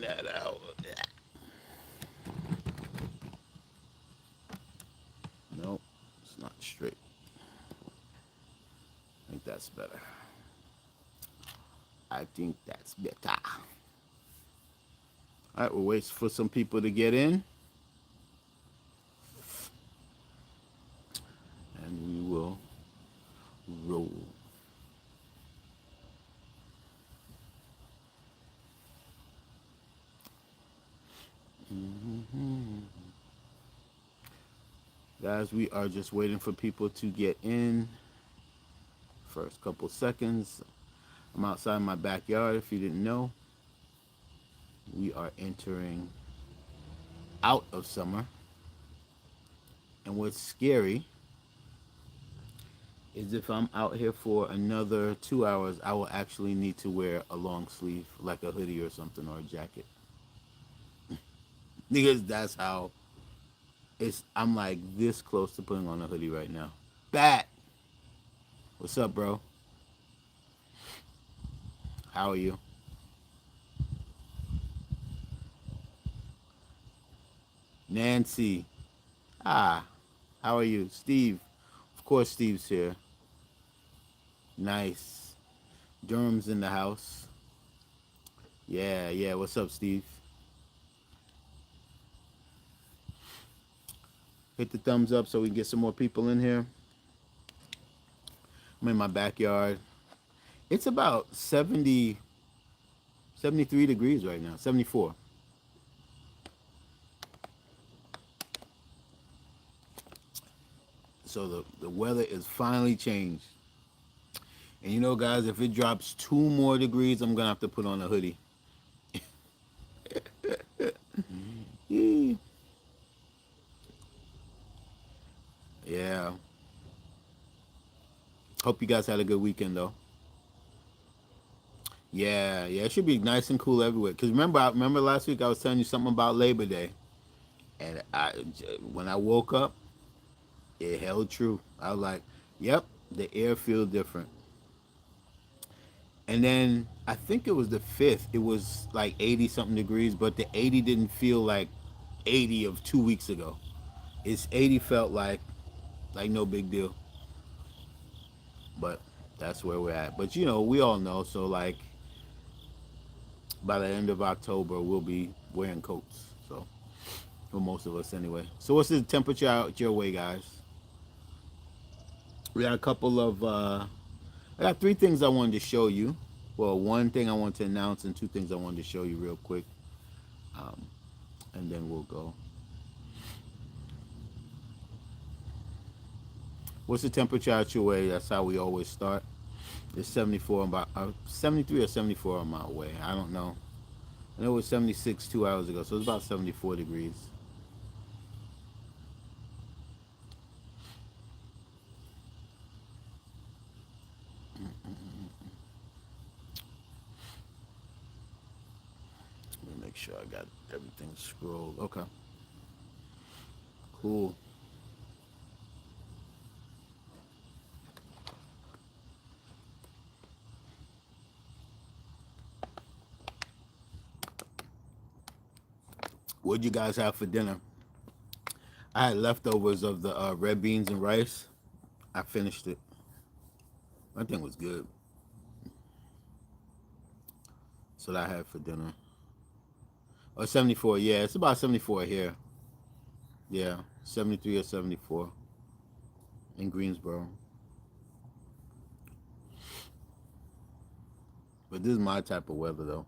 that out. Nope, it's not straight. I think that's better. I think that's better. All right, we'll wait for some people to get in, and we will roll. Mm-hmm. Guys, we are just waiting for people to get in. First couple seconds. I'm outside my backyard, if you didn't know. We are entering out of summer. And what's scary is if I'm out here for another 2 hours, I will actually need to wear a long sleeve, like a hoodie or something, or a jacket. Because that's how I'm like this close to putting on a hoodie right now. Bat! What's up, bro? How are you? Nancy. Ah, how are you? Steve. Of course, Steve's here. Nice. Durham's in the house. Yeah, yeah. What's up, Steve? Hit the thumbs up so we can get some more people in here. I'm in my backyard. It's about 73 degrees right now. 74. So the weather is finally changed. And you know, guys, if it drops 2 more degrees, I'm going to have to put on a hoodie. Yeah. Hope you guys had a good weekend, though. Yeah, yeah. It should be nice and cool everywhere. Because remember last week I was telling you something about Labor Day. And when I woke up, it held true. I was like, yep, the air feels different. And then I think it was the 5th. It was like 80 something degrees, but the 80 didn't feel like 80 of 2 weeks ago. It's 80 felt like no big deal. But that's where we're at. But you know, we all know. So like by the end of October, we'll be wearing coats. So for most of us anyway. So what's the temperature out your way, guys? We got a couple of. I got 3 things I wanted to show you. Well, 1 thing I want to announce and 2 things I wanted to show you real quick. And then we'll go. What's the temperature out your way? That's how we always start. It's 74 about 73 or 74 on my way. I don't know. I know it was 76 2 hours ago, so it's about 74 degrees. Let me make sure I got everything scrolled. Okay. Cool. What'd you guys have for dinner? I had leftovers of the red beans and rice. I finished it. My thing was good. So that I had for dinner. Oh, 74. Yeah, it's about 74 here. Yeah, 73 or 74 in Greensboro. But this is my type of weather, though.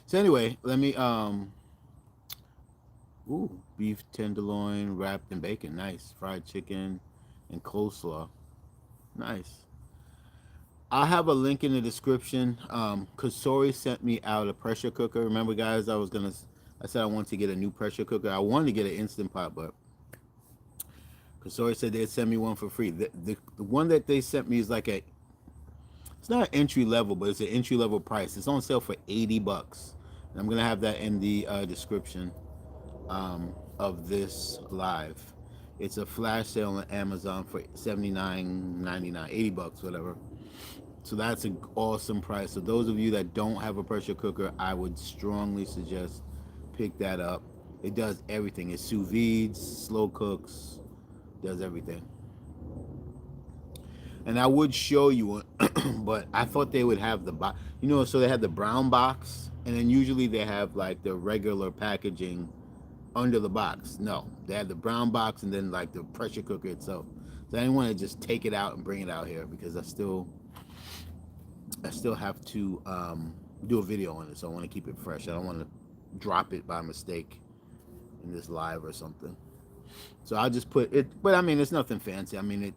So anyway, let me ooh, beef tenderloin wrapped in bacon, nice. Fried chicken and coleslaw, nice. I'll have a link in the description. Cosori sent me out a pressure cooker. Remember, guys, I said I wanted to get a new pressure cooker. I wanted to get an Instant Pot, but Cosori said they'd send me one for free. The one that they sent me is like it's not an entry level, but it's an entry level price. It's on sale for $80. And I'm gonna have that in the description of this live. It's a flash sale on Amazon for $79.99, $80, whatever. So that's an awesome price. So those of you that don't have a pressure cooker, I would strongly suggest pick that up. It does everything. It sous vides, slow cooks, does everything. And I would show you one, but I thought they would have the box. You know, so they had the brown box, and then usually they have like the regular packaging under the box. No, they had the brown box and then like the pressure cooker itself. So I didn't want to just take it out and bring it out here because I still have to do a video on it. So I want to keep it fresh. I don't want to drop it by mistake in this live or something. So I'll just put it. But I mean, it's nothing fancy. I mean,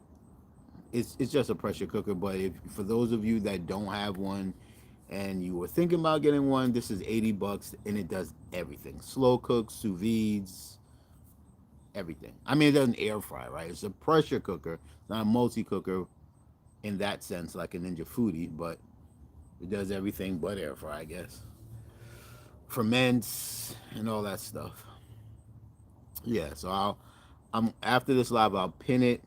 it's just a pressure cooker. But if for those of you that don't have one and you were thinking about getting one, this is $80 and it does everything: slow cook, sous vides, everything. I mean, it doesn't air fry, right? It's a pressure cooker, not a multi cooker in that sense, like a Ninja Foodie, but it does everything but air fry, I guess. Ferments and all that stuff. Yeah, so I'm after this live, I'll pin it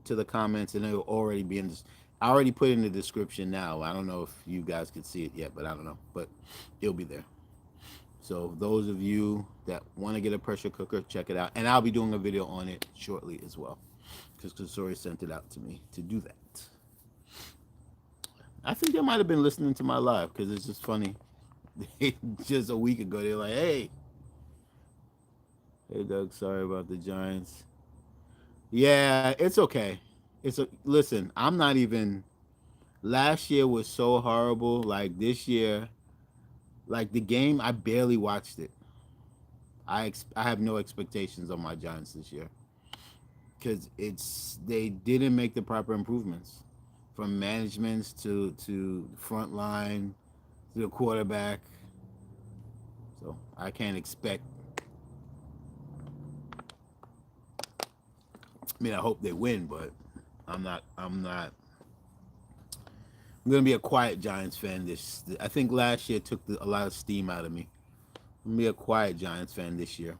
to the comments, and it'll already be in this. I already put it in the description now. I don't know if you guys could see it yet, but I don't know. But it'll be there. So those of you that want to get a pressure cooker, check it out. And I'll be doing a video on it shortly as well, because Cosori sent it out to me to do that. I think they might have been listening to my live because it's just funny. Just a week ago, they're like, hey, Doug, sorry about the Giants. Yeah, it's okay. Listen, I'm not even. Last year was so horrible. Like this year, like the game, I barely watched it. I have no expectations on my Giants this year because they didn't make the proper improvements from managements to front line to the quarterback. So I can't expect. I mean, I hope they win, but I'm not. I'm gonna be a quiet Giants fan. I think last year took a lot of steam out of me. I'm gonna be a quiet Giants fan this year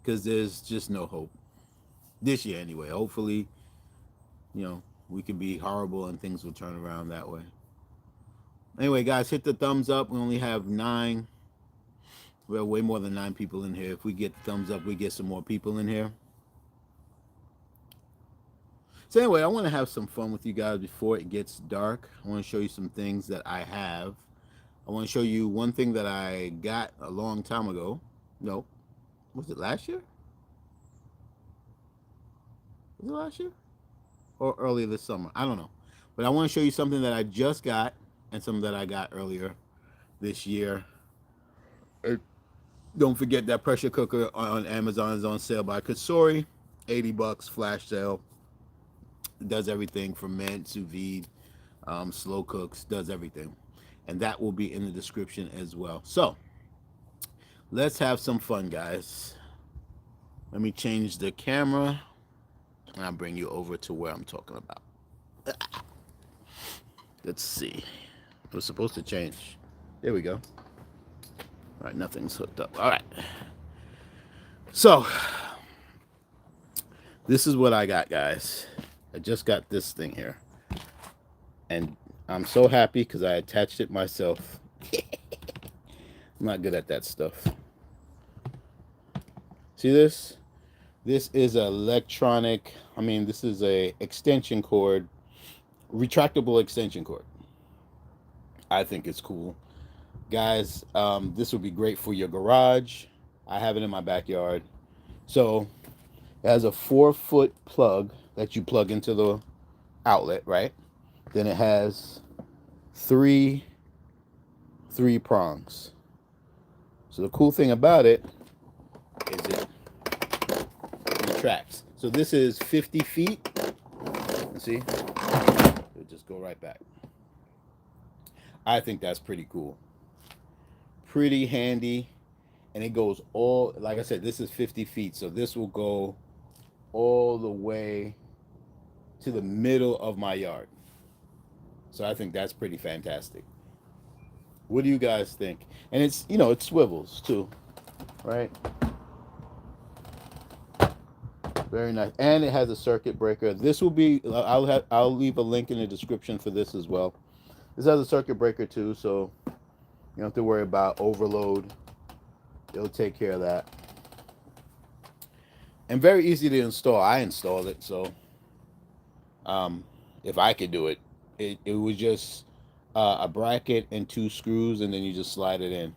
because there's just no hope this year anyway. Hopefully, we can be horrible and things will turn around that way. Anyway, guys, hit the thumbs up. We only have 9. We have way more than 9 people in here. If we get thumbs up, we get some more people in here. So anyway, I want to have some fun with you guys before it gets dark. I want to show you some things that I have. I want to show you one thing that I got a long time ago. No, was it last year? Was it last year? Or earlier this summer? I don't know. But I want to show you something that I just got and something that I got earlier this year. Don't forget that pressure cooker on Amazon is on sale by Cosori. $80 flash sale. It does everything from mint, sous vide, slow cooks, does everything. And that will be in the description as well. So, let's have some fun, guys. Let me change the camera, and I'll bring you over to where I'm talking about. Let's see. It was supposed to change. There we go. All right, nothing's hooked up. All right. So, this is what I got, guys. I just got this thing here. And I'm so happy because I attached it myself. I'm not good at that stuff. See this? This is an electronic, this is a extension cord, retractable extension cord. I think it's cool. Guys, this would be great for your garage. I have it in my backyard. So, it has a 4-foot plug that you plug into the outlet, right? Then it has three prongs. So the cool thing about it is it retracts. So this is 50 feet. See? It'll just go right back. I think that's pretty cool. Pretty handy. And it goes like I said, this is 50 feet. So this will go all the way to the middle of my yard. So I think that's pretty fantastic. What do you guys think? And it's, it swivels too, right? Very nice, and it has a circuit breaker. This will be. I'll leave a link in the description for this as well. This has a circuit breaker too, so you don't have to worry about overload. It'll take care of that. And very easy to install. I installed it, so um, if I could do it, it was just a bracket and two screws, and then you just slide it in.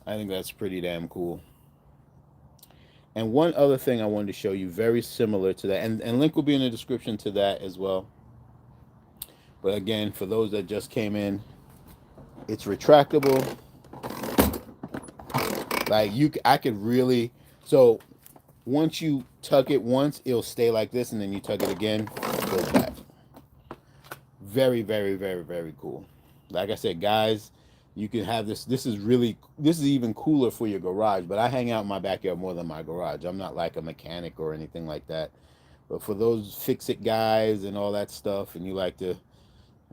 I think that's pretty damn cool. And one other thing I wanted to show you, very similar to that, and link will be in the description to that as well. But again, for those that just came in, it's retractable. Like I could really. So once you tuck it once, it'll stay like this, and then you tuck it again, it goes back. Very, very, very, very cool. Like I said, guys, you can have this. This is even cooler for your garage. But I hang out in my backyard more than my garage. I'm not like a mechanic or anything like that. But for those fix-it guys and all that stuff, and you like to,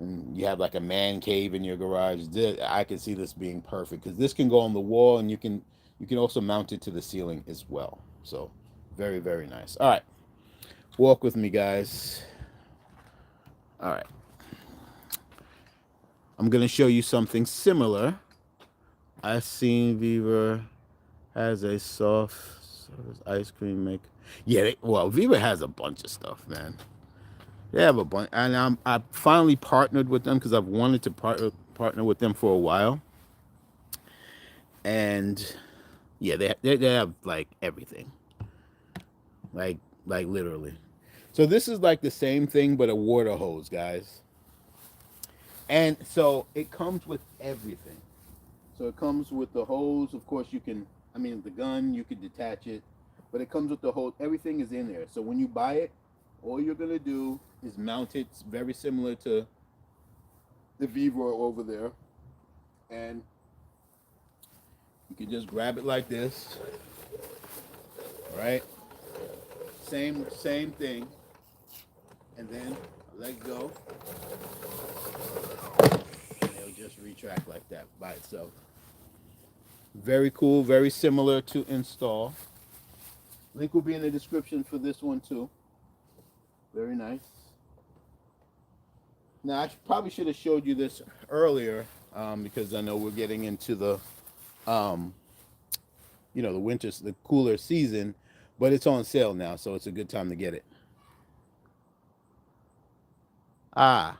and you have like a man cave in your garage, I can see this being perfect because this can go on the wall, and you can also mount it to the ceiling as well. So very, very nice. All right, walk with me, guys. All right, I'm gonna show you something similar. I've seen VEVOR has a soft ice cream maker. Yeah, well, VEVOR has a bunch of stuff, man. They have a bunch, and I finally partnered with them because I've wanted to partner with them for a while. And yeah, they have like everything, like literally. So this is like the same thing, but a water hose, guys. And so it comes with everything. So it comes with the hose. Of course, the gun, you can detach it. But it comes with the hose. Everything is in there. So when you buy it, all you're going to do is mount it. It's very similar to the VEVOR over there. And you can just grab it like this. Right? Same thing. And then let go. And it'll just retract like that by itself. Very cool, very similar to install. Link will be in the description for this one too. Very nice. Now I probably should have showed you this earlier because I know we're getting into the, the winter, the cooler season, but it's on sale now, so it's a good time to get it. Ah,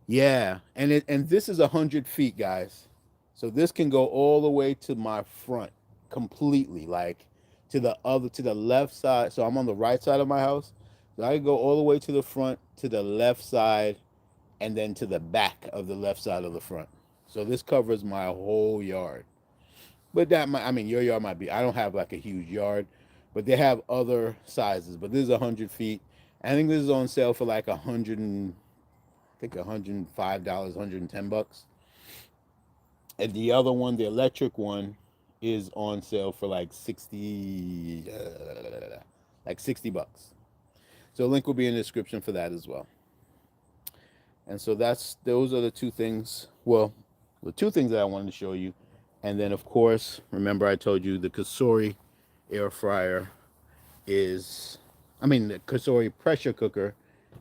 yeah, and this is 100 feet, guys. So this can go all the way to my front completely, like to the left side. So I'm on the right side of my house. So I can go all the way to the front, to the left side, and then to the back of the left side of the front. So this covers my whole yard. But your yard might be. I don't have like a huge yard, but they have other sizes. But this is 100 feet. I think this is on sale for like $105, $110. And the other one, the electric one, is on sale for like $60. So link will be in the description for that as well. And so those are the two things. Well, the two things that I wanted to show you. And then of course, remember I told you the Cosori air fryer the Cosori pressure cooker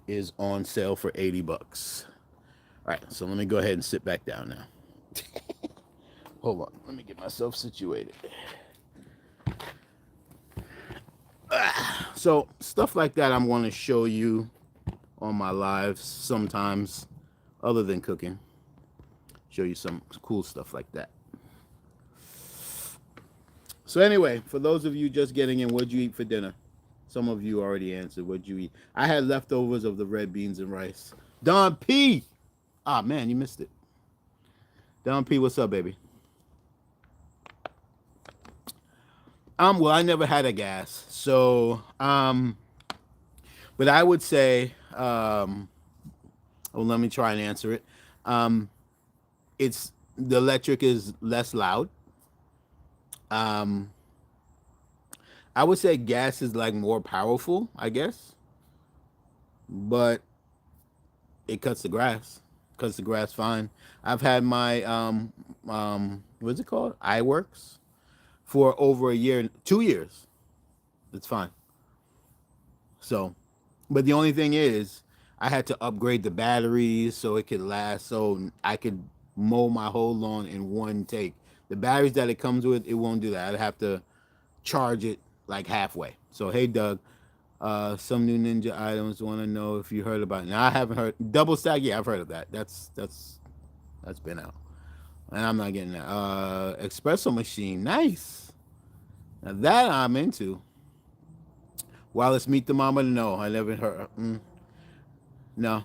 is on sale for $80. All right, so let me go ahead and sit back down now. Hold on, let me get myself situated. So stuff like that I'm going to show you on my lives sometimes, other than cooking. Show you some cool stuff like that. So anyway, for those of you just getting in, what'd you eat for dinner? Some of you already answered. What'd you eat? I had leftovers of the red beans and rice. Don P. Ah, man, you missed it. Don P, what's up, baby? Well, I never had a gas, so but I would say, well, let me try and answer it. It's the electric is less loud. I would say gas is like more powerful, I guess, but it cuts the grass. Cuts the grass fine. I've had my what's it called? iWorks for over a year, 2 years. It's fine. So, but the only thing is, I had to upgrade the batteries so it could last, so I could mow my whole lawn in one take. The batteries that it comes with, it won't do that. I'd have to charge it like halfway. So, hey, Doug, some new Ninja items. Want to know if you heard about it? Now, I haven't heard double stack. Yeah, I've heard of that. That's been out, and I'm not getting that. Espresso machine, nice. Now that I'm into. Wireless meet the mama. No, I never heard. No.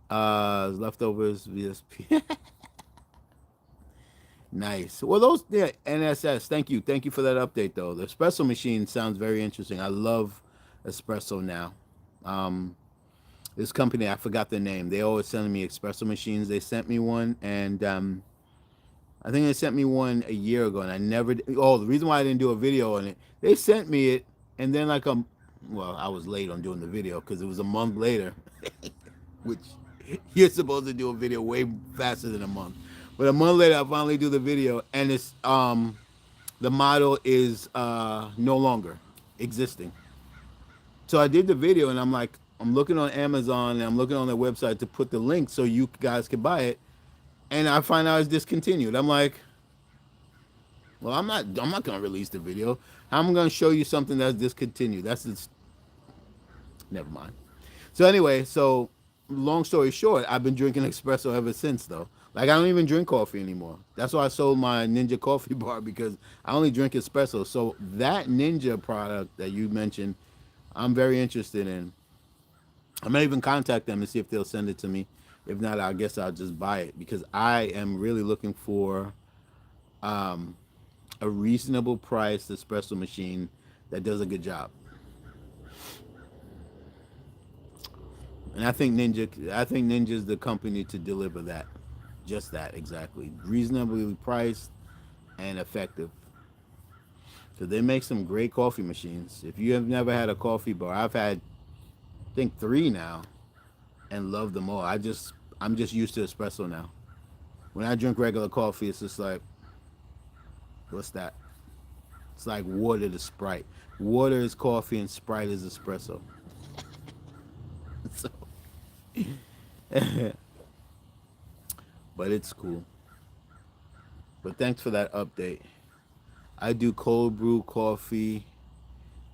Leftovers VSP. Nice. Well, those yeah, NSS. Thank you for that update though. The espresso machine sounds very interesting. I love espresso now. Um, this company, I forgot the name. They always sending me espresso machines. They sent me one, and I think they sent me one a year ago, and I never. Oh, the reason why I didn't do a video on it, they sent me it, and then well, I was late on doing the video because it was a month later, which you're supposed to do a video way faster than a month. But a month later, I finally do the video, and it's the model is no longer existing. So I did the video, and I'm like, I'm looking on Amazon, and I'm looking on their website to put the link so you guys can buy it, and I find out it's discontinued. I'm like, well, I'm not gonna release the video. I'm gonna show you something that's discontinued. That's just, never mind. So anyway, so long story short, I've been drinking espresso ever since though. Like I don't even drink coffee anymore. That's why I sold my Ninja coffee bar because I only drink espresso. So that Ninja product that you mentioned, I'm very interested in. I may even contact them and see if they'll send it to me. If not, I guess I'll just buy it because I am really looking for um, a reasonable price espresso machine that does a good job. And I think Ninja's the company to deliver that. Just that exactly. Reasonably priced and effective. So they make some great coffee machines. If you have never had a coffee bar, I've had I think 3 now and love them all. I'm just used to espresso now. When I drink regular coffee, it's just like what's that? It's like water to Sprite. Water is coffee and Sprite is espresso. So, but it's cool. But thanks for that update. I do cold brew coffee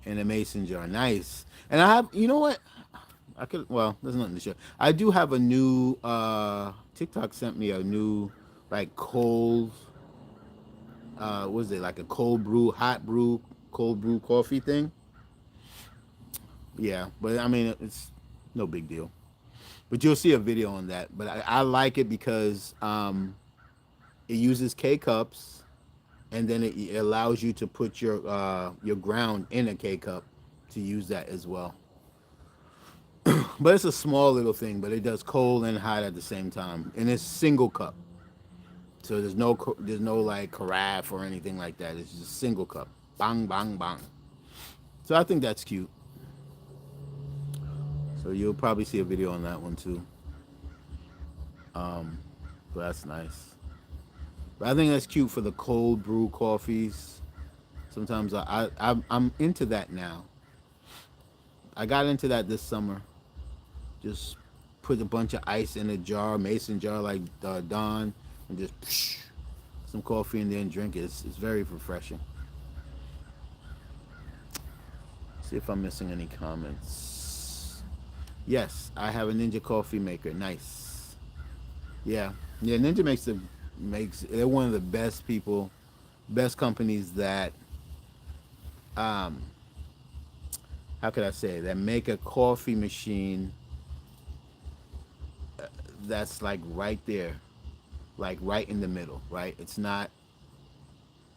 in a mason jar. Nice. And I have, you know what? I could, well, there's nothing to show. I do have a new, TikTok sent me a new, like, what is it? Like a cold brew, hot brew, cold brew coffee thing. Yeah. But I mean, it's no big deal. But you'll see a video on that. But I like it because it uses K cups, and then it allows you to put your ground in a K cup to use that as well. But it's a small little thing, but it does cold and hot at the same time, and it's single cup. So there's no like carafe or anything like that. It's just single cup, bang bang bang. So I think that's cute. So you'll probably see a video on that one too. Um, but that's nice. But I think that's cute for the cold brew coffees. Sometimes I'm into that now. I got into that this summer. Just put a bunch of ice in a jar, mason jar like Don, and just some coffee in there and drink it. It's very refreshing. See if I'm missing any comments. Yes, I have a Ninja coffee maker. Nice. Yeah, yeah. Ninja makes. They're one of the best people, best companies that. Um, how could I say that make a coffee machine that's like right there, like right in the middle, right? It's not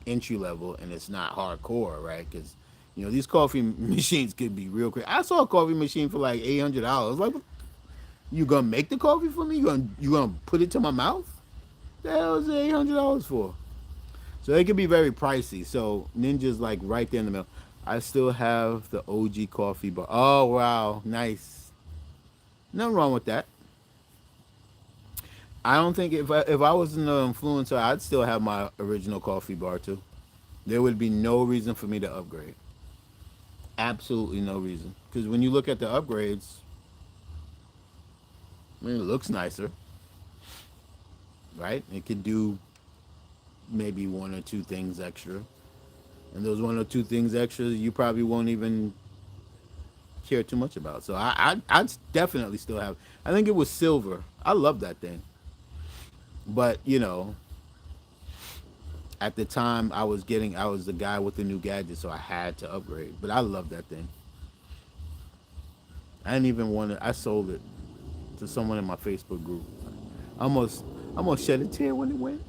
entry level and it's not hardcore, right? Because these coffee machines could be real quick. I saw a coffee machine for like $800. Like, you gonna make the coffee for me? You gonna put it to my mouth? The hell is $800 for? So they can be very pricey. So Ninja's like right there in the middle. I still have the OG coffee bar. Oh wow, nice. Nothing wrong with that. I don't think if I was an influencer, I'd still have my original coffee bar too. There would be no reason for me to upgrade. Absolutely no reason. Because when you look at the upgrades, I mean, it looks nicer, right? It could do maybe one or two things extra. And those one or two things extra, you probably won't even care too much about. So I'd definitely still have. I think it was silver. I love that thing. But, at the time I was the guy with the new gadget, so I had to upgrade. But I love that thing. I didn't even want it. I sold it to someone in my Facebook group. Almost, almost shed a tear when it went.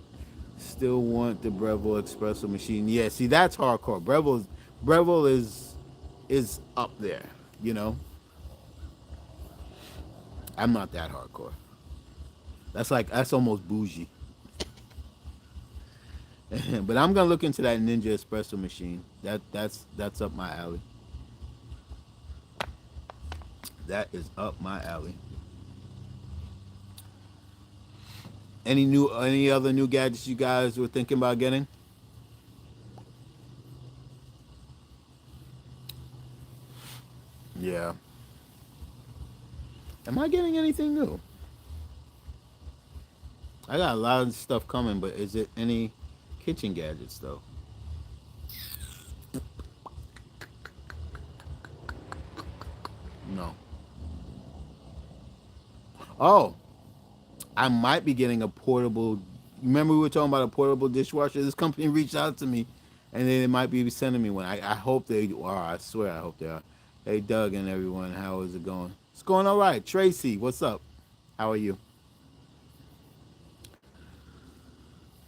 Still want the Breville espresso machine. Yeah, see that's hardcore. Breville is up there. You know, I'm not that hardcore. That's almost bougie. But I'm gonna look into that Ninja espresso machine. That's up my alley. That is up my alley. Any other new gadgets you guys were thinking about getting? Yeah. Am I getting anything new? I got a lot of stuff coming, but is it any kitchen gadgets though? No. Oh, I might be getting a portable. Remember we were talking about a portable dishwasher? This company reached out to me, and they might be sending me one. I hope they are. I swear I hope they are. Hey, Doug and everyone, how is it going? It's going all right. Tracy, what's up? How are you?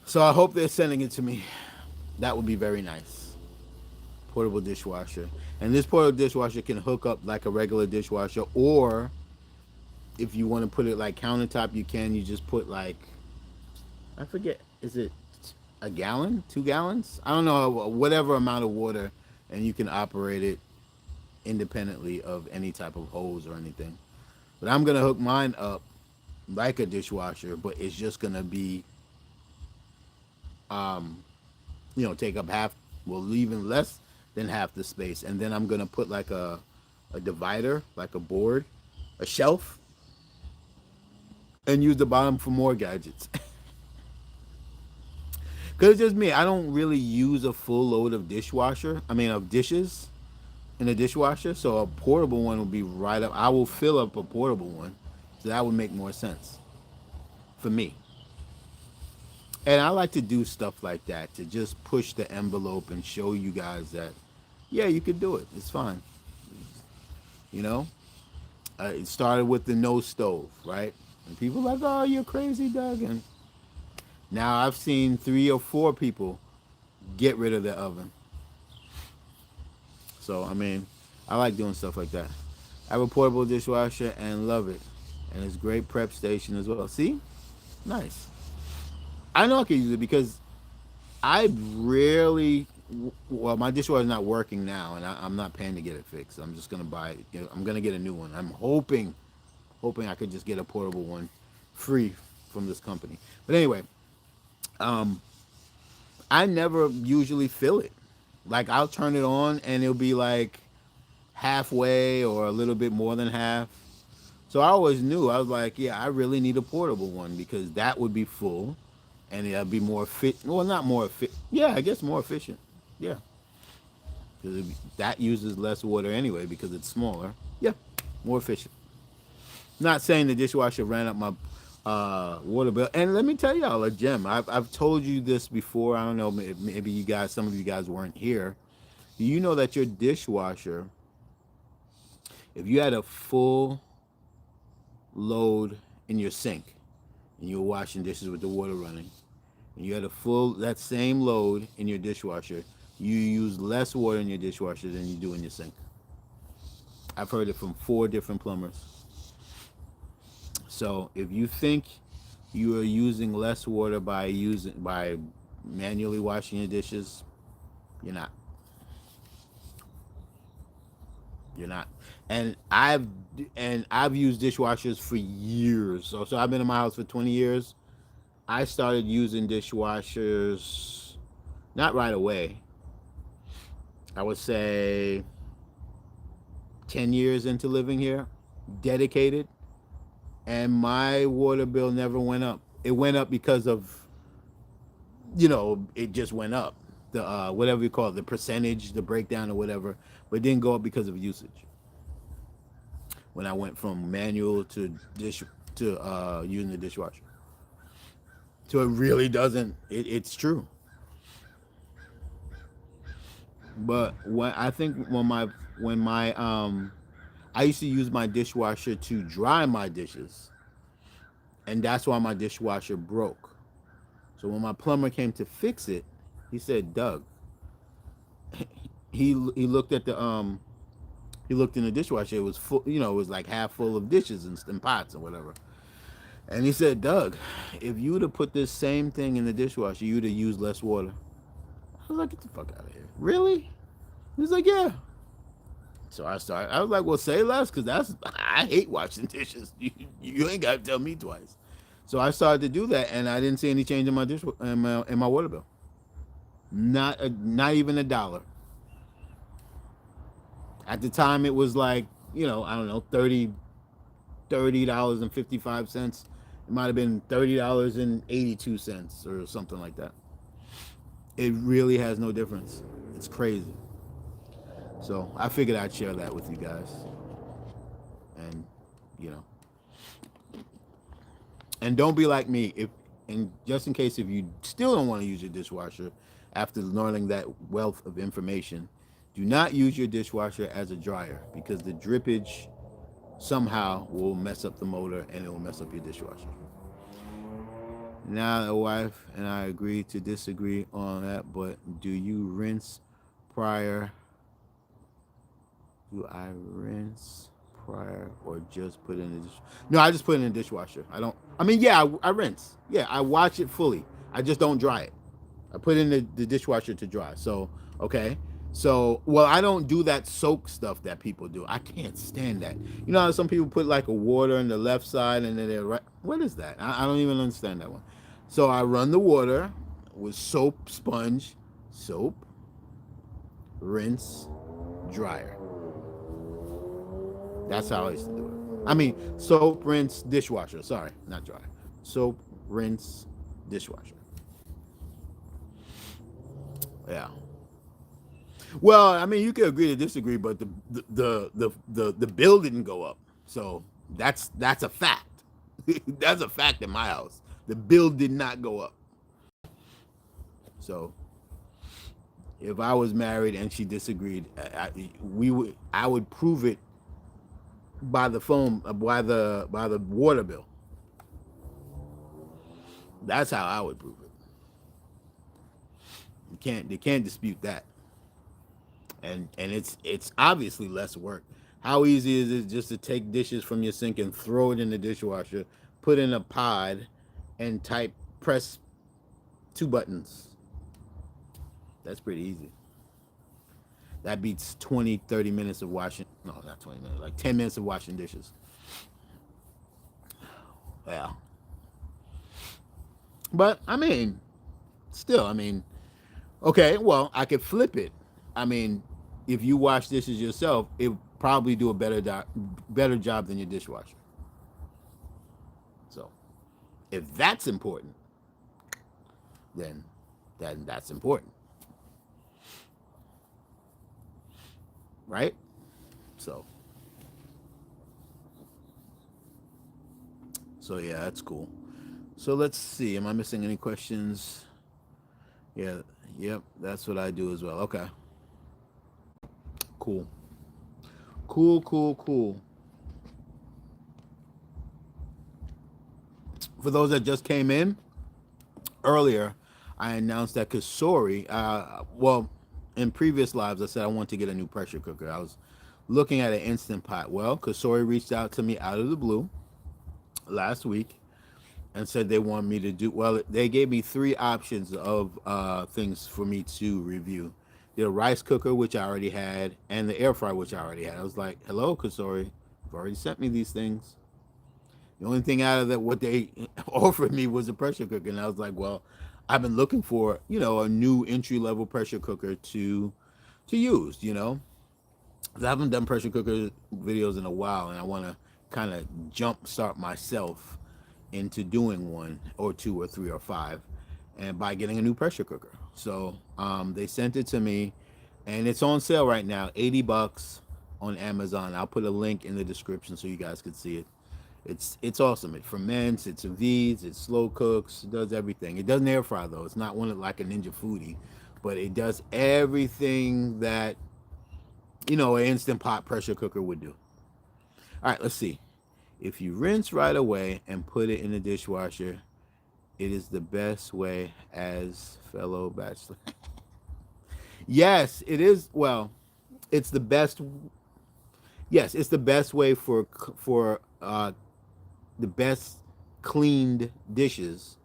So I hope they're sending it to me. That would be very nice. Portable dishwasher. And this portable dishwasher can hook up like a regular dishwasher, or if you want to put it like countertop, you can. You just put like, I forget, is it a gallon, 2 gallons? I don't know, whatever amount of water, and you can operate it independently of any type of hose or anything. But I'm gonna hook mine up like a dishwasher, but it's just gonna be, um, take up half, well, even less than half the space, and then I'm gonna put like a divider, like a board, a shelf, and use the bottom for more gadgets. Cause it's just me. I don't really use a full load of dishwasher. I mean, of dishes in a dishwasher. So a portable one would be right up. I will fill up a portable one, so that would make more sense for me. And I like to do stuff like that to just push the envelope and show you guys that, yeah, you could do it. It's fine. You know, it started with the no stove, right? And people are like, oh, you're crazy, Doug. And now I've seen 3 or 4 people get rid of the oven. So I mean, I like doing stuff like that. I have a portable dishwasher and love it, and it's great prep station as well. See, nice. I know I can use it because I rarely. Well, my dishwasher is not working now, and I'm not paying to get it fixed. I'm just gonna buy it. I'm gonna get a new one. I'm hoping I could just get a portable one, free from this company. But anyway, um, I never usually fill it. Like I'll turn it on and it'll be like halfway or a little bit more than half. So I always knew, I was like, yeah, I really need a portable one because that would be full and it'll be more fit. Well, not more fit. Yeah, I guess more efficient. Yeah, because that uses less water anyway because it's smaller. Yeah, more efficient. Not saying the dishwasher ran up my water bill. And let me tell y'all a gem. I've told you this before. I don't know. Maybe some of you guys weren't here. Do you know that your dishwasher, if you had a full load in your sink and you were washing dishes with the water running, and you had a full that same load in your dishwasher, you use less water in your dishwasher than you do in your sink. I've heard it from 4 different plumbers. So if you think you are using less water by manually washing your dishes, you're not. You're not. And I've used dishwashers for years. So I've been in my house for 20 years. I started using dishwashers not right away. I would say 10 years into living here, dedicated, and my water bill never went up. It went up because of, it just went up. The whatever you call it, the percentage, the breakdown or whatever, but it didn't go up because of usage. When I went from manual to dish to using the dishwasher. So it really doesn't. It's true. But when I think when my I used to use my dishwasher to dry my dishes, and that's why my dishwasher broke. So when my plumber came to fix it, he said, "Doug." He looked at the he looked in the dishwasher. It was full. It was like half full of dishes and pots or whatever. And he said, "Doug, if you would have put this same thing in the dishwasher, you'd have used less water." I was like, "Get the fuck out of here!" Really? He was like, "Yeah." So I started. I was like, "Well, say less, because I hate washing dishes. You ain't got to tell me twice." So I started to do that, and I didn't see any change in my in my water bill. Not even $1. At the time, it was like, I don't know, $30.55. It might have been $30.82 or something like that. It really has no difference. It's crazy. So I figured I'd share that with you guys, and you know, and don't be like me. If and just in case if you still don't want to use your dishwasher after learning that wealth of information, do not use your dishwasher as a dryer, because the drippage somehow will mess up the motor and it will mess up your dishwasher. Now the wife and I agree to disagree on that, but do you rinse prior? Do I rinse prior or just put it in the dish? No, I just put it in the dishwasher. I don't. I mean, yeah, I rinse. Yeah, I wash it fully. I just don't dry it. I put it in the dishwasher to dry. So okay. So well, I don't do that soak stuff that people do. I can't stand that. You know how some people put like a water on the left side and then they're right. What is that? I don't even understand that one. So I run the water with soap, sponge, soap, rinse, dryer. That's how I used to do it. I mean, soap, rinse, dishwasher. Sorry, not dryer. Soap, rinse, dishwasher. Yeah. Well, I mean, you could agree to disagree, but the bill didn't go up, so that's a fact. That's a fact in my house. The bill did not go up. So if I was married and she disagreed, I would prove it by the phone, by the water bill. That's how I would prove it. They can't dispute that. And it's obviously less work. How easy is it just to take dishes from your sink and throw it in the dishwasher, put in a pod, and press two buttons? That's pretty easy. That beats 20, 30 minutes of washing. No, not 20 minutes, like 10 minutes of washing dishes. Yeah. But, I mean, still, I mean, okay, well, I could flip it. I mean, if you wash dishes yourself, it probably do a better job than your dishwasher. So, if that's important, then that's important, right? So, yeah, that's cool. So let's see. Am I missing any questions? Yeah. Yep. That's what I do as well. Okay. Cool. Cool. Cool. Cool. For those that just came in earlier, I announced that Cosori. Well, in previous lives, I said I want to get a new pressure cooker. I was looking at an instant pot. Well, Cosori reached out to me out of the blue last week and said they want me to do. Well, they gave me three options of things for me to review: the rice cooker, which I already had, and the air fryer, which I already had. I was like, "Hello, Cosori, you've already sent me these things." The only thing out of that what they offered me was a pressure cooker, and I was like, "Well, I've been looking for a new entry level pressure cooker to use." 'Cause I haven't done pressure cooker videos in a while, and I want to kind of jump start myself into doing one or two or three or five, and by getting a new pressure cooker. So they sent it to me, and it's on sale right now, $80 on Amazon. I'll put a link in the description so you guys can see it. It's awesome. It ferments, it sous vides, it slow cooks, it does everything. It doesn't air fry though. It's not one of like a Ninja Foodie, but it does everything that an instant pot pressure cooker would do. All right, let's see. If you rinse right away and put it in the dishwasher, it is the best way as fellow bachelor. Yes, it is. Well, it's the best. Yes, it's the best way for the best cleaned dishes.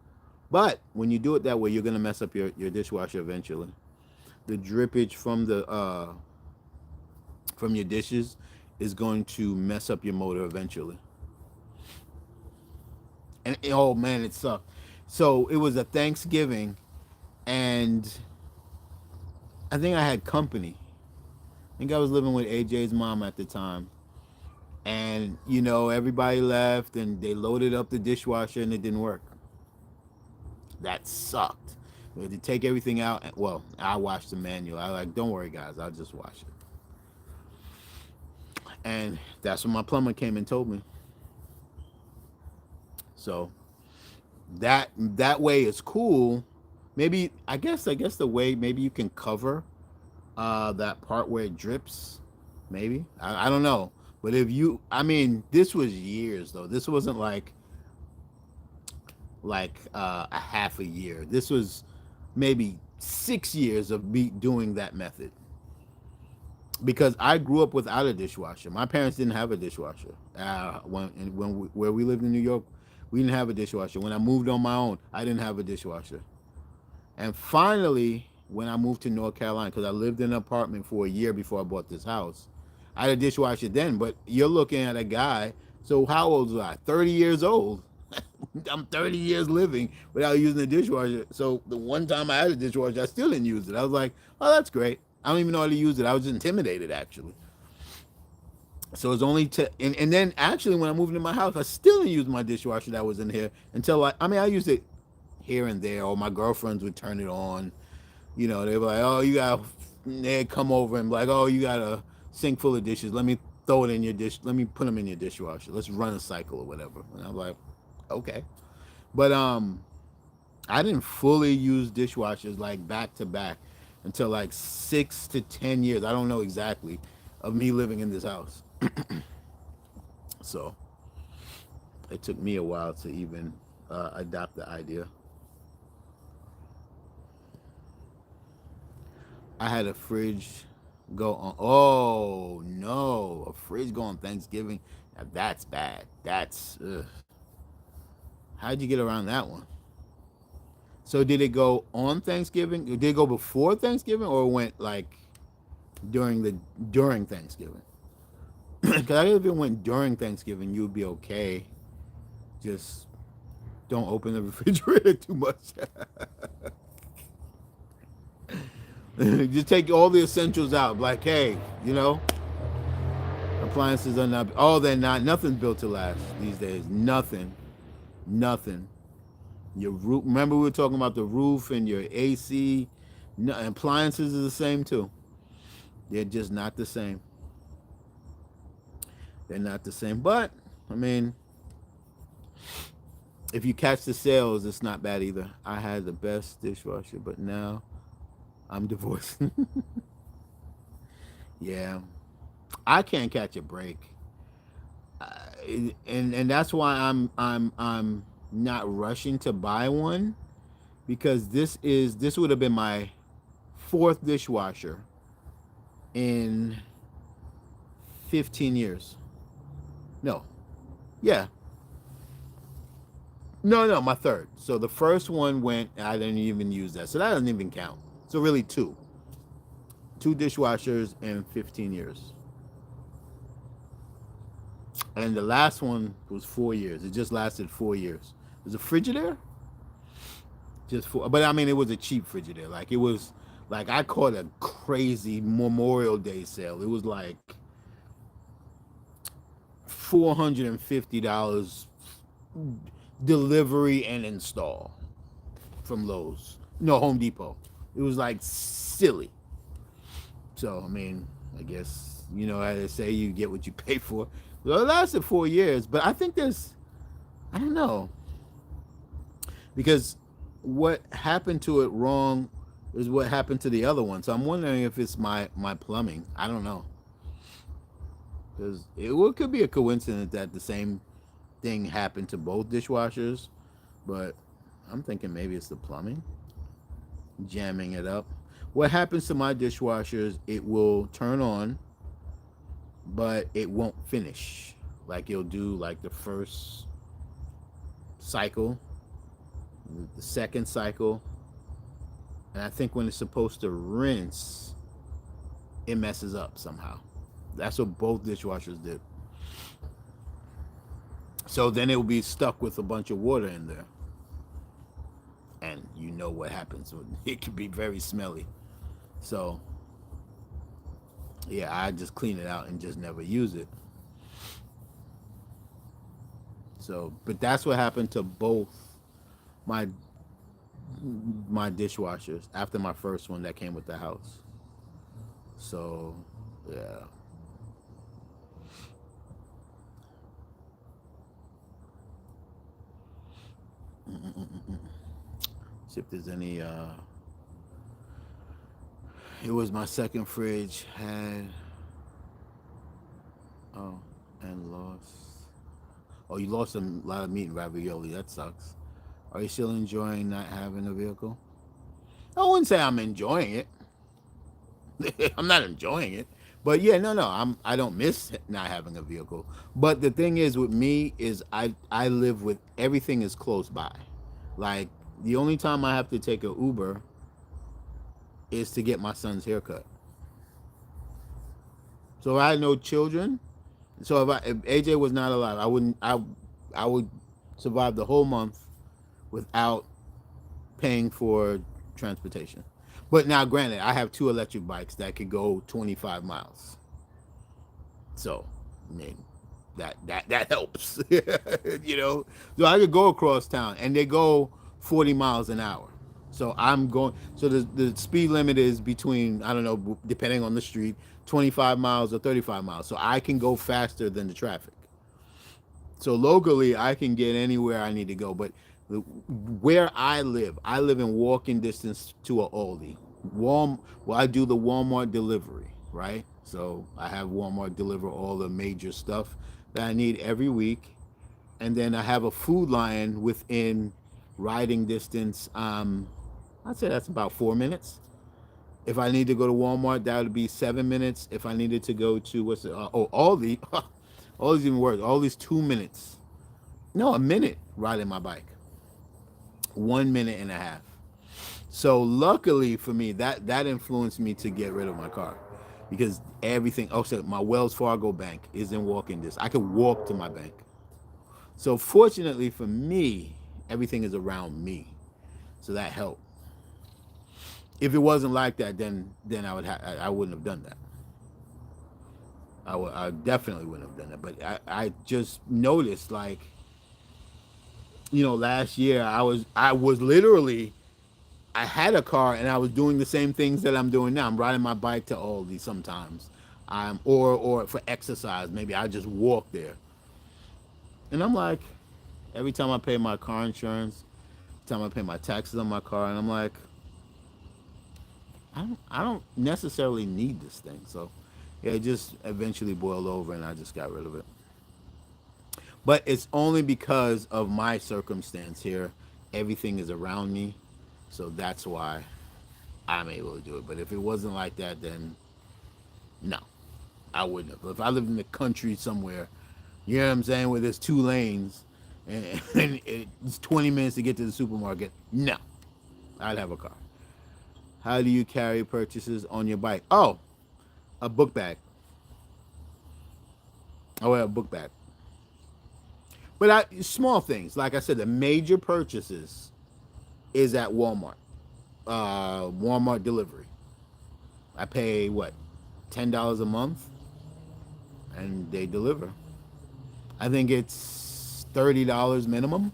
But when you do it that way, you're gonna mess up your dishwasher eventually. The drippage from your dishes is going to mess up your motor eventually. And oh man, it sucked. So it was a Thanksgiving, and I think I had company. I think I was living with AJ's mom at the time, and everybody left, and they loaded up the dishwasher, and it didn't work. That sucked. We had to take everything out. Well, I washed the manual. I was like, don't worry, guys, I'll just wash it. And that's when my plumber came and told me. So that way is cool. Maybe I guess the way maybe you can cover that part where it drips. Maybe I don't know. But if you, I mean, this was years though. This wasn't like a half a year. This was maybe 6 years of me doing that method because I grew up without a dishwasher. My parents didn't have a dishwasher. Where we lived in New York, we didn't have a dishwasher. When I moved on my own, I didn't have a dishwasher. And finally, when I moved to North Carolina, because I lived in an apartment for a year before I bought this house, I had a dishwasher then. But you're looking at a guy. So how old was I? 30 years old. I'm 30 years living without using a dishwasher. So the one time I had a dishwasher, I still didn't use it. I was like, oh, that's great. I don't even know how to use it. I was intimidated, actually. So it's only and then actually when I moved into my house, I still didn't use my dishwasher that was in here until I used it here and there, or my girlfriends would turn it on. They were like, oh, they'd come over and be like, oh, you got a sink full of dishes. Let me throw it in your dish. Let me put them in your dishwasher. Let's run a cycle or whatever. And I'm like, okay. But I didn't fully use dishwashers like back to back until like 6 to 10 years. I don't know exactly of me living in this house. So it took me a while to even adopt the idea. I had a fridge go on. Oh no, a fridge go on Thanksgiving. Now that's bad. That's ugh. How'd you get around that one? So did it go on Thanksgiving? Did it go before Thanksgiving, or it went like during Thanksgiving? Because if it went during Thanksgiving, you would be okay. Just don't open the refrigerator too much. Just take all the essentials out. Like, hey, appliances are not. Oh, they're not. Nothing's built to last these days. Nothing. Your roof. Remember we were talking about the roof and your AC. No, appliances are the same too. They're just not the same. They're not the same. But I mean, if you catch the sales, it's not bad either. I had the best dishwasher, but now I'm divorced. Yeah, I can't catch a break, and that's why I'm not rushing to buy one, because this would have been my fourth dishwasher in 15 years. No, yeah, no, my third. So the first one went, I didn't even use that, so that doesn't even count. So really two dishwashers in 15 years. And the last one was 4 years. It just lasted 4 years. It was a Frigidaire, just for, but I mean, it was a cheap Frigidaire. Like it was Like I caught a crazy Memorial Day sale. It was like $450 delivery and install from Lowe's. No, Home Depot. It was like silly. So I mean, I guess you know how they say you get what you pay for. Well, it lasted 4 years, but I think I don't know, because what happened to it wrong is what happened to the other one. So I'm wondering if it's my plumbing. I don't know, because could be a coincidence that the same thing happened to both dishwashers, but I'm thinking maybe it's the plumbing jamming it up. What happens to my dishwasher is it will turn on, but it won't finish. Like it'll do like the first cycle, the second cycle, and I think when it's supposed to rinse, it messes up somehow. That's what both dishwashers did. So then it will be stuck with a bunch of water in there, and you know what happens. It can be very smelly. So yeah, I just clean it out and just never use it. So, but that's what happened to both my my dishwashers after my first one that came with the house. So, yeah. See if there's any. It was my second fridge had. Oh, and lost. Oh, you lost a lot of meat and ravioli. That sucks. Are you still enjoying not having a vehicle? I wouldn't say I'm enjoying it. I'm not enjoying it. But yeah, no, no, I don't miss not having a vehicle. But the thing is with me is I live with everything is close by. Like the only time I have to take a Uber is to get my son's haircut. So if I had no children, so if AJ was not alive, I would survive the whole month without paying for transportation. But now, granted, I have two electric bikes that could go 25 miles. So, I mean, that helps, you know. So I could go across town, and they go 40 miles an hour. So I'm going. So the speed limit is between, I don't know, depending on the street, 25 miles or 35 miles. So I can go faster than the traffic. So locally, I can get anywhere I need to go. But where I live in walking distance to a Aldi. Well, I do the Walmart delivery, right? So I have Walmart deliver all the major stuff that I need every week, and then I have a Food Lion within riding distance. I'd say that's about 4 minutes. If I need to go to Walmart, that would be 7 minutes. If I needed to go to Aldi, Aldi's even worse. Aldi's 2 minutes. No, a minute riding my bike. 1 minute and a half. So luckily for me, that influenced me to get rid of my car, because everything. Oh, so my Wells Fargo bank is in walking distance. I could walk to my bank. So fortunately for me, everything is around me. So that helped. If it wasn't like that, then I wouldn't have done that. I definitely wouldn't have done that. But I just noticed, like, last year I was literally, I had a car and I was doing the same things that I'm doing now. I'm riding my bike to Aldi sometimes, or for exercise. Maybe I just walk there, and I'm like, every time I pay my car insurance, every time I pay my taxes on my car, and I'm like, I don't necessarily need this thing. So yeah, it just eventually boiled over, and I just got rid of it. But it's only because of my circumstance here. Everything is around me, so that's why I'm able to do it. But if it wasn't like that, then no, I wouldn't have. If I lived in the country somewhere, you know what I'm saying, where there's two lanes and it's 20 minutes to get to the supermarket, no, I'd have a car. How do you carry purchases on your bike? Oh, a book bag. I wear a book bag. But small things, like I said, the major purchases is at Walmart. Walmart delivery. I pay what, $10 a month, and they deliver. I think it's $30 minimum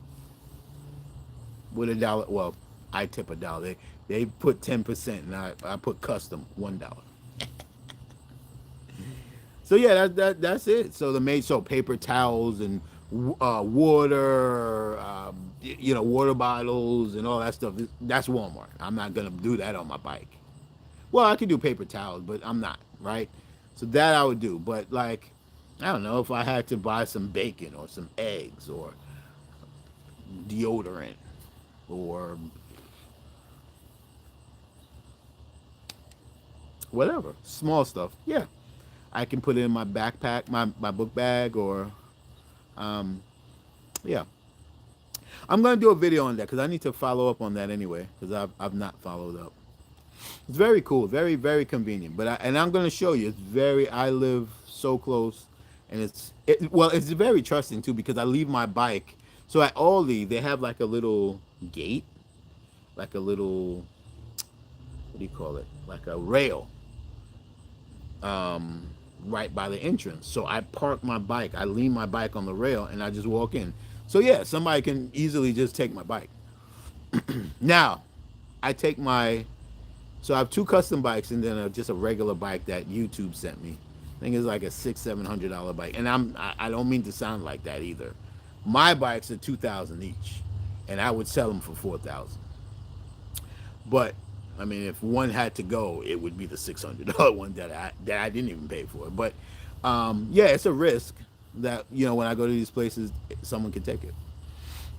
with a dollar. Well, I tip a dollar. They put 10%, and I put custom $1. So yeah, that's it. So the main, so paper towels and water, water bottles and all that stuff. That's Walmart. I'm not gonna do that on my bike. Well, I could do paper towels, but I'm not, right? So that I would do. But like, I don't know if I had to buy some bacon or some eggs or deodorant or whatever, small stuff. Yeah, I can put it in my backpack, my book bag, or um, yeah. I'm gonna do a video on that because I need to follow up on that anyway because I've not followed up. It's very cool, very convenient. And I'm gonna show you. It's very. I live so close, and it's very trusting too because I leave my bike. So at Aldi they have like a little gate, like a little, what do you call it? Like a rail, um, right by the entrance. So I park my bike. I lean my bike on the rail, and I just walk in. So yeah, somebody can easily just take my bike. Now, I take my So I have two custom bikes and then just a regular bike that YouTube sent me. I think it's like a $600-700 bike, and I don't mean to sound like that either. My bikes are 2,000 each, and I would sell them for 4,000. But I mean, if one had to go, it would be the $600 one that I didn't even pay for. But yeah, it's a risk that when I go to these places, someone can take it.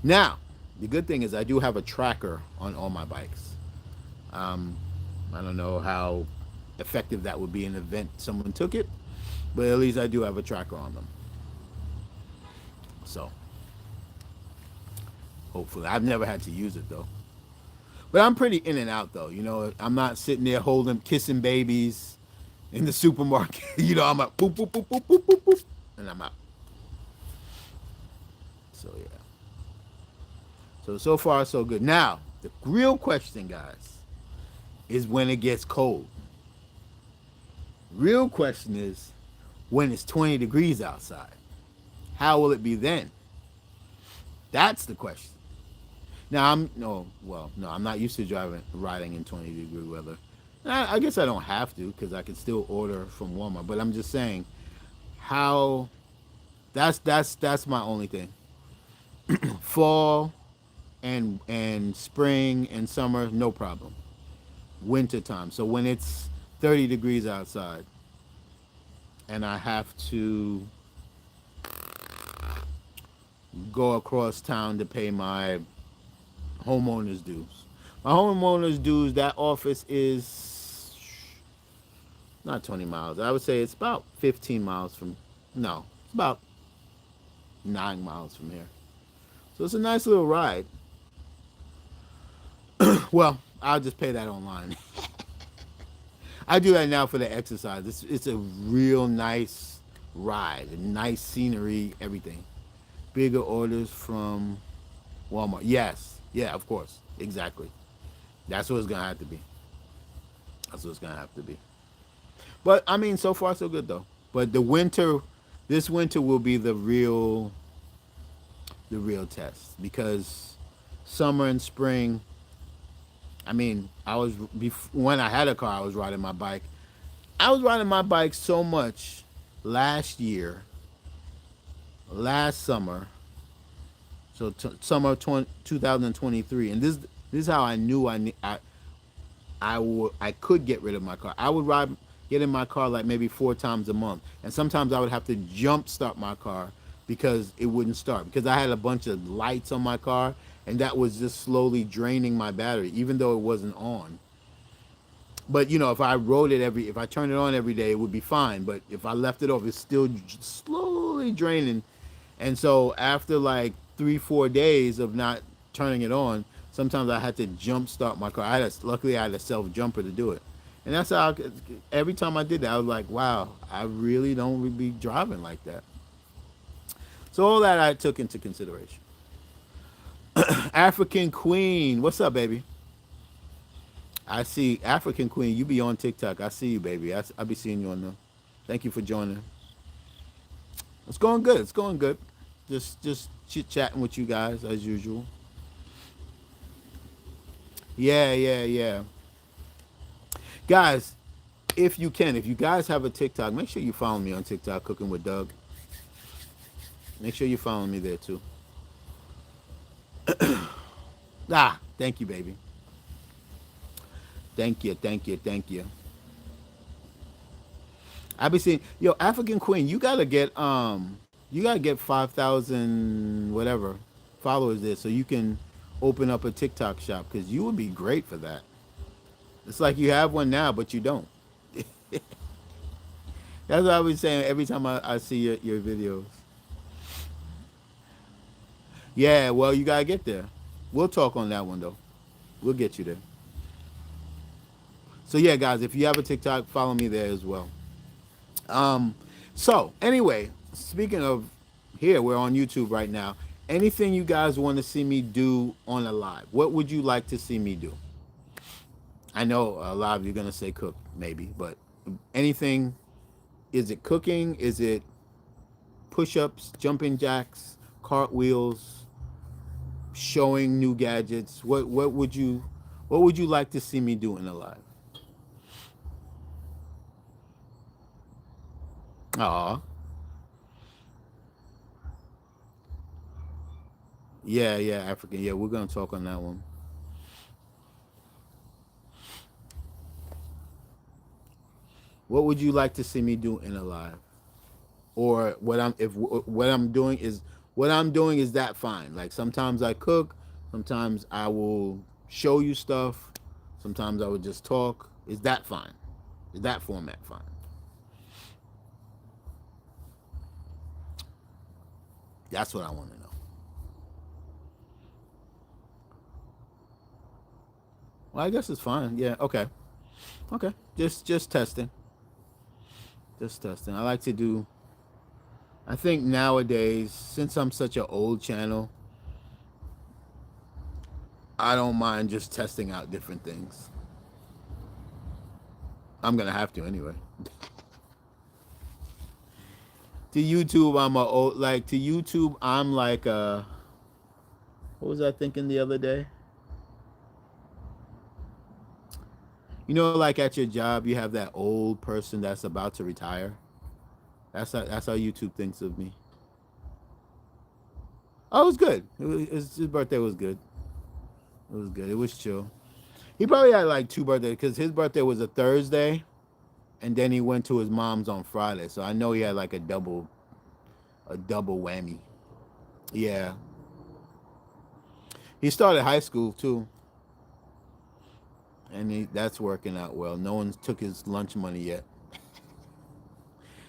Now, the good thing is I do have a tracker on all my bikes. Um, I don't know how effective that would be in the event someone took it, but at least I do have a tracker on them. So hopefully, I've never had to use it though. But I'm pretty in and out though. I'm not sitting there holding, kissing babies in the supermarket. I'm like boop boop boop boop boop boop boop, and I'm out. So yeah. So far so good. Now the real question, guys, is when it gets cold. Real question is when it's 20 degrees outside. How will it be then? That's the question. Now I'm not used to riding in 20-degree weather. I guess I don't have to because I can still order from Walmart. But I'm just saying, how? That's my only thing. Fall and spring and summer, no problem. Winter time. So when it's 30 degrees outside, and I have to go across town to pay my homeowner's dues. My homeowner's dues, that office is not 20 miles. I would say it's about 15 miles from, no, it's about 9 miles from here. So it's a nice little ride. Well, I'll just pay that online. I do that now for the exercise. It's a real nice ride, a nice scenery, everything. Bigger orders from Walmart. Yes. Yeah, of course. Exactly. That's what it's going to have to be. That's what it's going to have to be. But, I mean, so far so good, though. But this winter will be the real test. Because summer and spring, I mean, when I had a car, I was riding my bike. I was riding my bike so much last summer, so summer 2023, and this is how I knew I could get rid of my car. I would get in my car like maybe 4 times a month, and sometimes I would have to jump start my car because it wouldn't start because I had a bunch of lights on my car, and that was just slowly draining my battery, even though it wasn't on. But if I turned it on every day, it would be fine. But if I left it off, it's still slowly draining. And so after like 3-4 days of not turning it on, sometimes I had to jump start my car. Luckily I had a self jumper to do it. And that's how every time I did that, I was like, wow, I really don't be driving like that. So all that I took into consideration. African Queen, what's up, baby? I see African Queen. You be on TikTok. I see you, baby. I be seeing you on there. Thank you for joining. It's going good. It's going good. Just chit chatting with you guys as usual. Yeah, yeah, yeah. Guys, if you can, if you guys have a TikTok, make sure you follow me on TikTok, Cooking with Doug. Make sure you follow me there too. Thank you, baby. Thank you, thank you, thank you. I be seeing, yo, African Queen, you gotta get 5,000 whatever followers there so you can open up a TikTok shop because you would be great for that. It's like you have one now, but you don't. That's what I was saying every time I see your videos. Yeah, well, you gotta get there. We'll talk on that one though. We'll get you there. So yeah, guys, if you have a TikTok, follow me there as well. Um, so anyway, speaking of here, we're on YouTube right now. Anything you guys want to see me do on a live? What would you like to see me do? I know a lot of you're gonna say cook, maybe, but anything. Is it cooking? Is it push-ups, jumping jacks, cartwheels, showing new gadgets? What would you like to see me do in a live? Aw, yeah, yeah, African. Yeah, we're gonna talk on that one. What would you like to see me do in a live? Or what I'm doing is that fine. Like sometimes I cook, sometimes I will show you stuff, sometimes I would just talk. Is that fine? Is that format fine? That's what I want to know. Well, I guess it's fine. Yeah. Okay. Okay. Just testing. Just testing. I like to do. I think nowadays, since I'm such an old channel, I don't mind just testing out different things. I'm gonna have to anyway. To YouTube, I'm a old like to YouTube. I'm like what was I thinking the other day? You know, like at your job, you have that old person that's about to retire. That's how YouTube thinks of me. Oh, it was good. His birthday was good. It was good. It was chill. He probably had like two birthdays because his birthday was a Thursday, and then he went to his mom's on Friday. So I know he had like a double whammy. Yeah, he started high school too, and that's working out well. No one took his lunch money yet.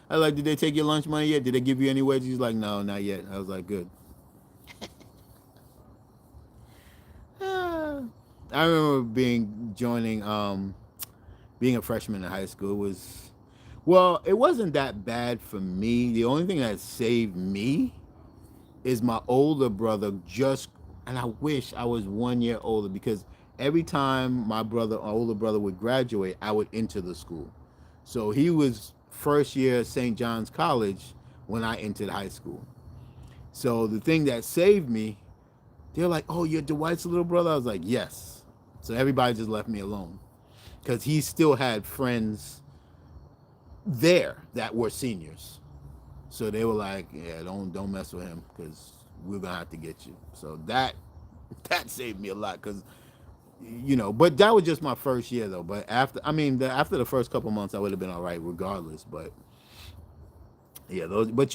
I like, did they take your lunch money yet? Did they give you any wages? He's like, no, not yet. I was like, good. Ah. I remember being a freshman in high school. It wasn't that bad for me. The only thing that saved me is my older brother and I wish I was 1 year older because every time older brother would graduate, I would enter the school. So he was first year at St. John's College when I entered high school. So the thing that saved me, they're like, "Oh, you're Dwight's little brother." I was like, "Yes." So everybody just left me alone because he still had friends there that were seniors. So they were like, "Yeah, don't mess with him because we're gonna have to get you." So that saved me a lot because but that was just my first year though. But after the first couple months, I would have been all right regardless. But yeah, those. But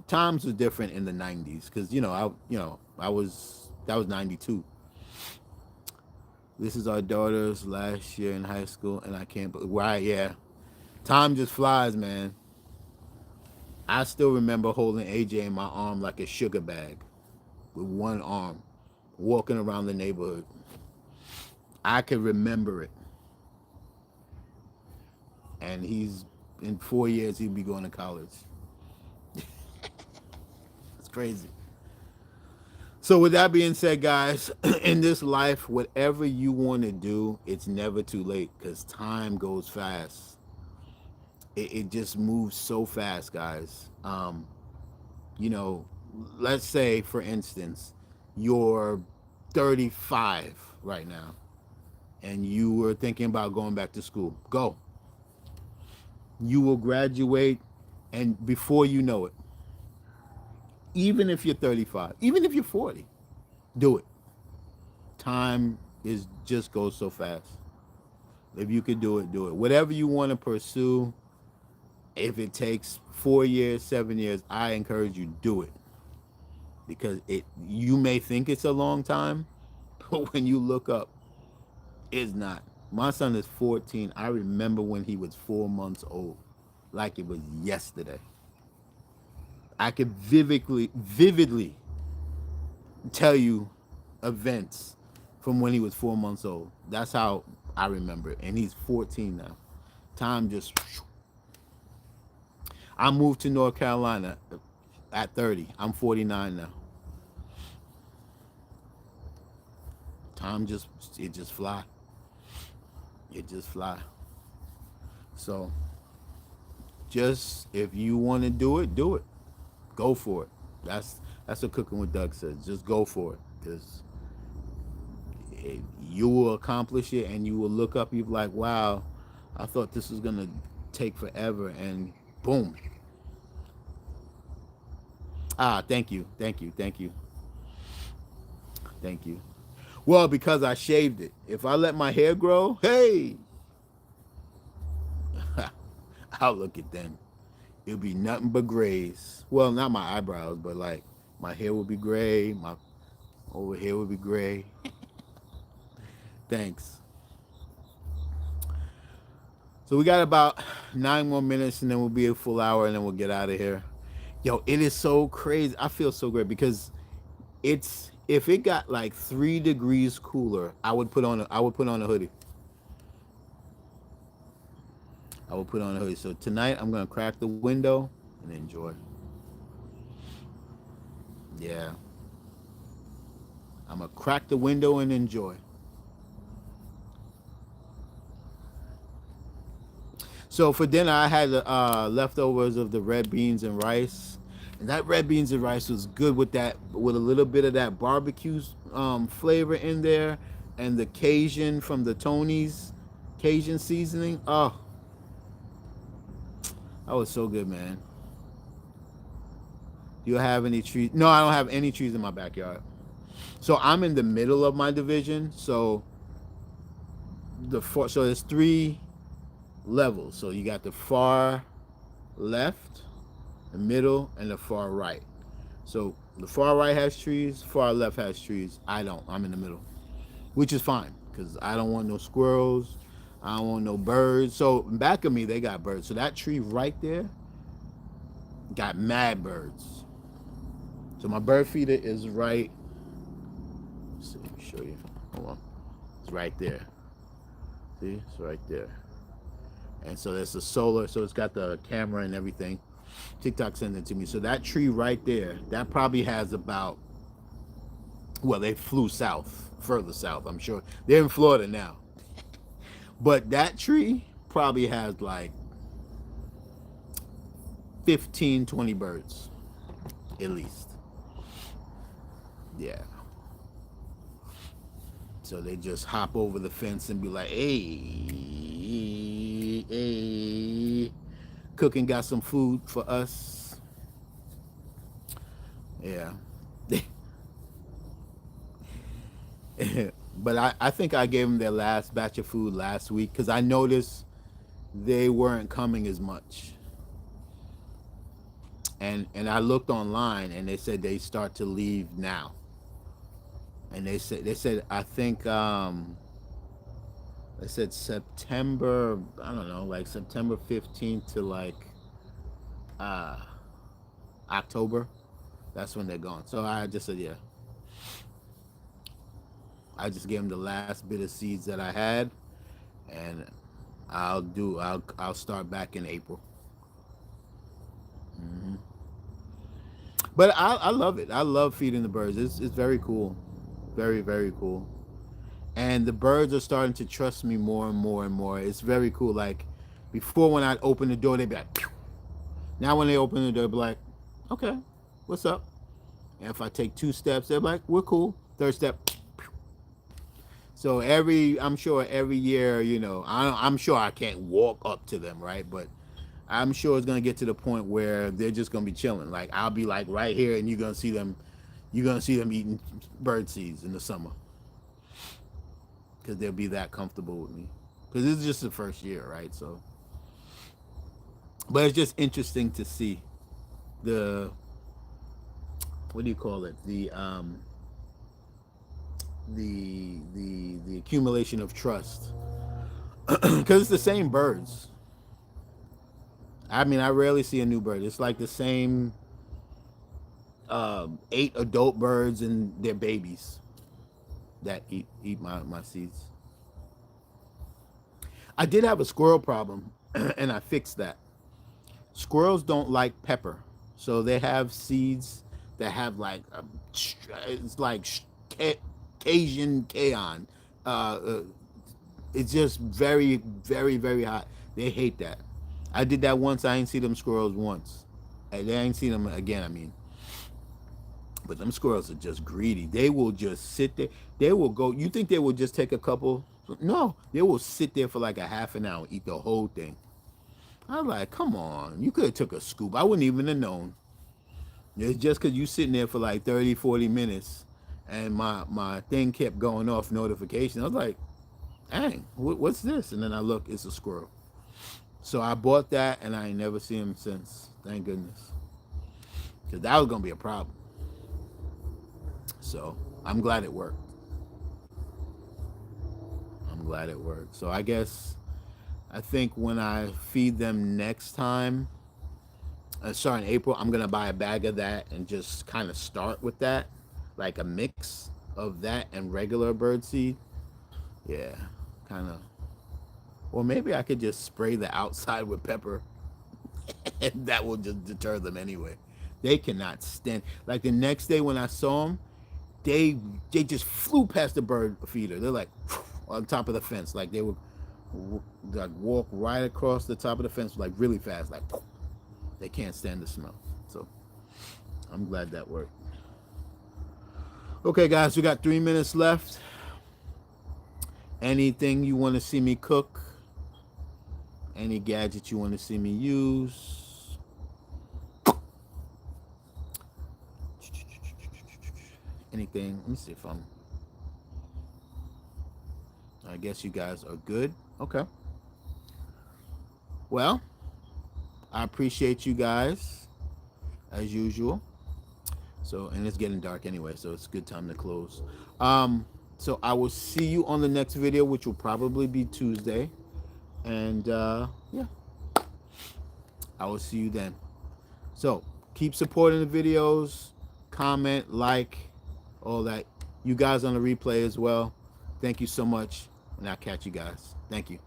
times were different in the '90s because I was that was '92. This is our daughter's last year in high school, and I can't believe. Right, yeah. Time just flies, man. I still remember holding AJ in my arm like a sugar bag with one arm, walking around the neighborhood. I could remember it. And he's in 4 years he'll be going to college. It's crazy. So with that being said, guys, in this life, whatever you want to do, it's never too late because time goes fast. It just moves so fast, guys. You know, let's say, for instance, you're 35 right now and you were thinking about going back to school. Go. You will graduate, and before you know it, even if you're 35, even if you're 40, do it. Time is just goes so fast. If you could do it, do it. Whatever you want to pursue, if it takes 4 years, 7 years, I encourage you do it because it. You may think it's a long time, but when you look up, it's not. My son is 14. I remember when he was 4 months old, like it was yesterday. I could vividly tell you events from when he was 4 months old. That's how I remember it. And he's 14 now. Time just. I moved to North Carolina at 30. I'm 49 now. Time just it just fly. It just fly. So just if you want to do it, do it. Go for it. That's what Cooking with Doug says. Just go for it. Because you will accomplish it and you will look up, you'll be like, wow, I thought this was gonna take forever, and boom. Thank you, thank you, thank you, thank you. Well, because I shaved it. If I let my hair grow, hey, I'll look it then. It'll be nothing but grays. Well, not my eyebrows, but like my hair will be gray, my over here will be gray. Thanks. So we got about 9 more minutes, and then we'll be a full hour, and then we'll get out of here. Yo, it is so crazy. I feel so great because it's if it got like 3 degrees cooler, I would put on a hoodie. I will put on a hoodie. So tonight I'm gonna crack the window and enjoy. Yeah, I'm gonna crack the window and enjoy. So for dinner, I had leftovers of the red beans and rice, and that red beans and rice was good with that, with a little bit of that barbecue flavor in there, and the Cajun from the Tony's Cajun seasoning. Oh, that was so good, man. Do you have any trees? No, I don't have any trees in my backyard. So I'm in the middle of my division. So so there's 3 levels. So you got the far left, the middle, and the far right. So the far right has trees, far left has trees. I don't. I'm in the middle, which is fine because I don't want no squirrels. I don't want no birds. So back of me, they got birds. So that tree right there got mad birds. So my bird feeder is right. Let's see, let me show you. Hold on. It's right there. See, it's right there. And so there's the solar. So it's got the camera and everything. TikTok sent it to me. So that tree right there, that probably has about. Well, they flew south, further south. I'm sure they're in Florida now. But that tree probably has like 15, 20 birds, at least. Yeah. So they just hop over the fence and be like, hey, hey, Cooking got some food for us. Yeah. But I think I gave them their last batch of food last week because I noticed they weren't coming as much. And I looked online and they said they start to leave now. And they said I think they said September, I don't know, like September 15th to like uh October. That's when they're gone. So I just said yeah. I just gave them the last bit of seeds that I had, and I'll start back in April. Mm-hmm. But I love it. I love feeding the birds. It's very cool, very very cool. And the birds are starting to trust me more and more and more. It's very cool. Like before, when I'd open the door, they'd be like, "Pew." Now when they open the door, they'd be like, okay, what's up? And if I take two steps, they're like, we're cool. Third step. So I'm sure every year, I'm sure I can't walk up to them, right? But I'm sure it's gonna get to the point where they're just gonna be chilling. Like I'll be like right here, and you're gonna see them eating bird seeds in the summer because they'll be that comfortable with me. Because this is just the first year, right? So, but it's just interesting to see the what do you call it? The accumulation of trust because it's the same birds. I mean, I rarely see a new bird. It's like the same 8 adult birds and their babies that eat my seeds. I did have a squirrel problem, and I fixed that. Squirrels don't like pepper, so they have seeds that have like it's like Cajun Kaon. Uh, uh, it's just very, very, very hot. They hate that. I did that once. I ain't see them squirrels once. They ain't seen them again. I mean, but them squirrels are just greedy. They will just sit there. They will go. You think they will just take a couple? No, they will sit there for like a half an hour, eat the whole thing. I was like, come on, you could have took a scoop. I wouldn't even have known. It's just because you sitting there for like 30, 40 minutes, and my thing kept going off notification. I was like, dang, what's this? And then I look, it's a squirrel. So I bought that, and I ain't never seen him since. Thank goodness, because that was gonna be a problem. So I'm glad it worked. I'm glad it worked. So I think when I feed them next time, starting April, I'm gonna buy a bag of that and just kind of start with that, like a mix of that and regular bird seed. Yeah, kind of. Or maybe I could just spray the outside with pepper, and that will just deter them anyway. They cannot stand. Like the next day when I saw them, they they just flew past the bird feeder. They're like on top of the fence, like they would like walk right across the top of the fence, like really fast, like they can't stand the smell. So I'm glad that worked. Okay, guys, we got 3 minutes left. Anything you want to see me cook? Any gadget you want to see me use? Anything? Let me see if I'm. I guess you guys are good. Okay. Well, I appreciate you guys as usual. So, and it's getting dark anyway, so it's a good time to close. So I will see you on the next video, which will probably be Tuesday. And yeah, I will see you then. So keep supporting the videos, comment, like, all that. You guys on the replay as well. Thank you so much, and I'll catch you guys. Thank you.